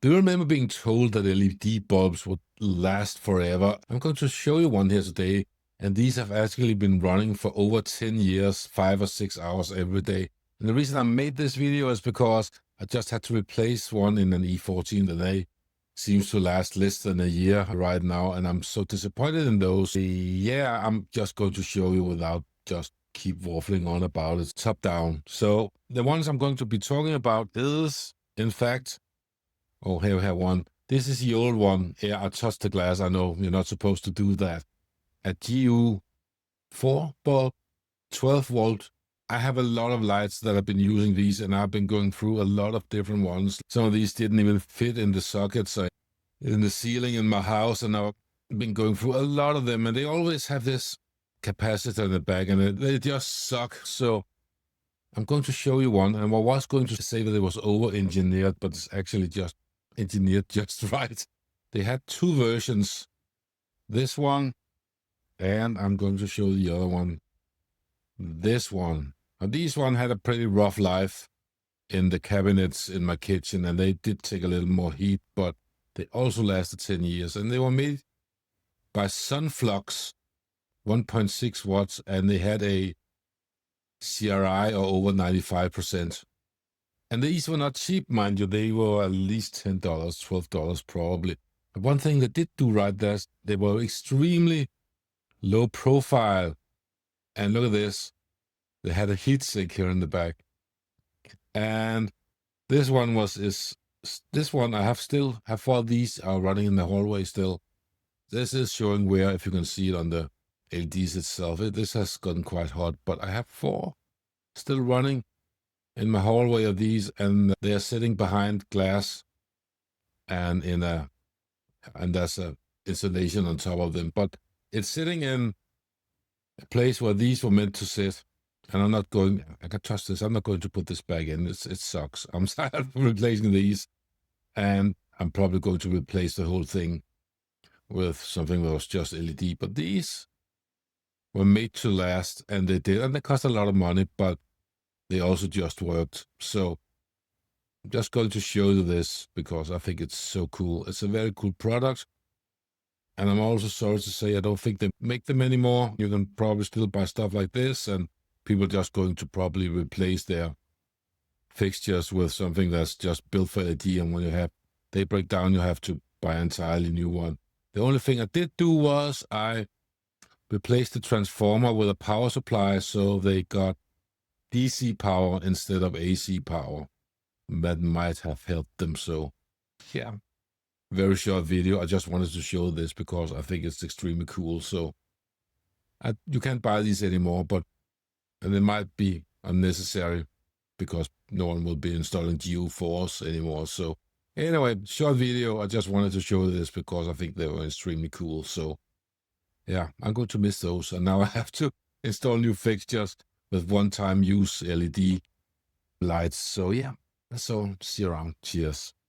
Do you remember being told that LED bulbs would last forever? I'm going to show you one here today, and these have actually been running for over 10 years, 5 or 6 hours every day. And the reason I made this video is because I just had to replace one in an E14 and they seems to last less than a year right now, and I'm so disappointed in those. Yeah, I'm just going to show you without just keep waffling on about it, top down. So the ones I'm going to be talking about is, in fact, oh, here we have one. This is the old one. Yeah, I touched the glass. I know you're not supposed to do that. A GU4 bulb, 12 volt. I have a lot of lights that have been using these, and I've been going through a lot of different ones. Some of these didn't even fit in the sockets in the ceiling in my house, and I've been going through a lot of them, and they always have this capacitor in the back, and they just suck. So I'm going to show you one, and I was going to say that it was over-engineered, but it's actually just engineered just right. They had two versions, this one, and I'm going to show the other one, this one. Now, these one had a pretty rough life in the cabinets in my kitchen, and they did take a little more heat, but they also lasted 10 years, and they were made by Sun Flux, 1.6 watts, and they had a CRI or over 95%. And these were not cheap, mind you. They were at least $10, $12 probably. But one thing they did do right there, they were extremely low profile. And look at this. They had a heat sink here in the back. And this one this one I still have 4 of these are running in the hallway still. This is showing where, if you can see it on the LEDs itself. This has gotten quite hot, but I have 4 still running in my hallway of these, and they're sitting behind glass and there's a insulation on top of them, but it's sitting in a place where these were meant to sit. And I can trust this, I'm not going to put this back in. It sucks. I'm tired of replacing these, and I'm probably going to replace the whole thing with something that was just LED. But these were made to last, and they did, and they cost a lot of money, but they also just worked. So I'm just going to show you this because I think it's so cool. It's a very cool product. And I'm also sorry to say I don't think they make them anymore. You can probably still buy stuff like this, and people are just going to probably replace their fixtures with something that's just built for LED. And when they break down, you have to buy an entirely new one. The only thing I did do was I replaced the transformer with a power supply, so they got DC power instead of AC power. That might have helped them. So yeah, very short video. I just wanted to show this because I think it's extremely cool. So you can't buy these anymore, and it might be unnecessary because no one will be installing GU4s anymore. So anyway, short video. I just wanted to show this because I think they were extremely cool. So yeah, I'm going to miss those. And now I have to install new fixtures with one-time use LED lights. So yeah, so see you around. Cheers.